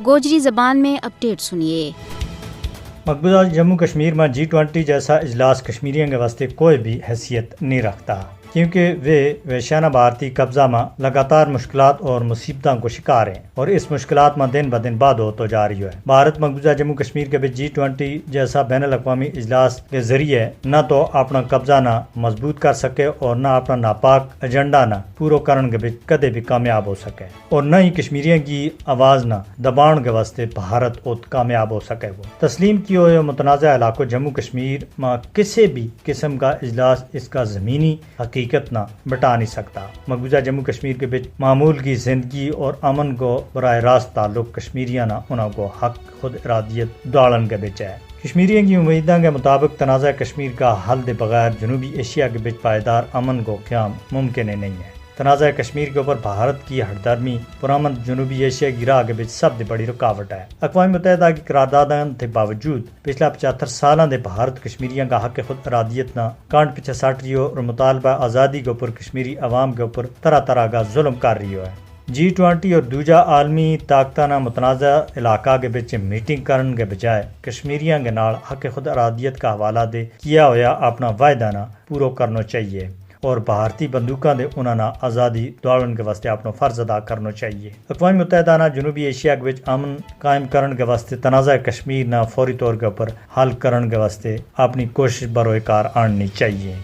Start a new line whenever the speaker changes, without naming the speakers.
گوجری زبان میں اپڈیٹ سنیے۔
مقبوضہ جموں کشمیر میں G20 جیسا اجلاس کشمیریوں کے واسطے کوئی بھی حیثیت نہیں رکھتا، کیونکہ وہ ویشانہ بھارتی قبضہ میں لگاتار مشکلات اور مصیبتوں کو شکار ہیں اور اس مشکلات میں دن بدن بعد ہوتا جا رہی ہے۔ بھارت مقبوضہ جموں کشمیر کے بھی G20 جیسا بین الاقوامی اجلاس کے ذریعے نہ تو اپنا قبضہ نہ مضبوط کر سکے اور نہ اپنا ناپاک ایجنڈا نہ پورا کرنے کے کدے بھی کامیاب ہو سکے، اور نہ ہی کشمیریوں کی آواز نہ دباؤ کے واسطے بھارت کامیاب ہو سکے۔ وہ تسلیم کیے ہوئے متنازع علاقوں جموں کشمیر میں کسی بھی قسم کا اجلاس اس کا زمینی حقیقت نہ بٹا نہیں سکتا۔ مقبوضہ جموں کشمیر کے بیچ معمول کی زندگی اور امن کو براہ راست تعلق کشمیریاں نہ انہوں کو حق خود ارادیت دوڑن کے بیچ ہے۔ کشمیریوں کی امیدوں کے مطابق تنازع کشمیر کا حل دے بغیر جنوبی ایشیا کے بیچ پائیدار امن کو قیام ممکن نہیں ہے۔ تنازع کشمیر کے اوپر بھارت کی ہردرمی پرامن جنوبی ایشیا کی راہ کے بیچ سب سے بڑی رکاوٹ ہے۔ اقوام متحدہ کی قراردادوں کے باوجود پچھلا 75 سالوں سے بھارت کشمیریوں کا حق خود ارادیت نہ کانٹ پیچھے سٹ رہی ہو اور مطالبہ آزادی کے اوپر کشمیری عوام کے اوپر طرح طرح کا ظلم کر رہی ہے۔ G20 اور دوجا عالمی طاقتانہ متنازع علاقہ کے بیچ میٹنگ کرنے کے بجائے کشمیریوں کے نال حق خود ارادیت کا حوالہ دے کیا ہوا اپنا وعدہ نہ پورا کرنا چاہیے اور بھارتی بندوقوں دے انہوں نے آزادی دوڑن کے واسطے اپنا فرض ادا کرنا چاہیے۔ اقوام متحدہ نے جنوبی ایشیا کے بیچ امن قائم کرنے کے واسطے تنازع کشمیر نہ فوری طور کے اوپر حل کرنے کے واسطے اپنی کوشش بروئے کار آننی چاہیے۔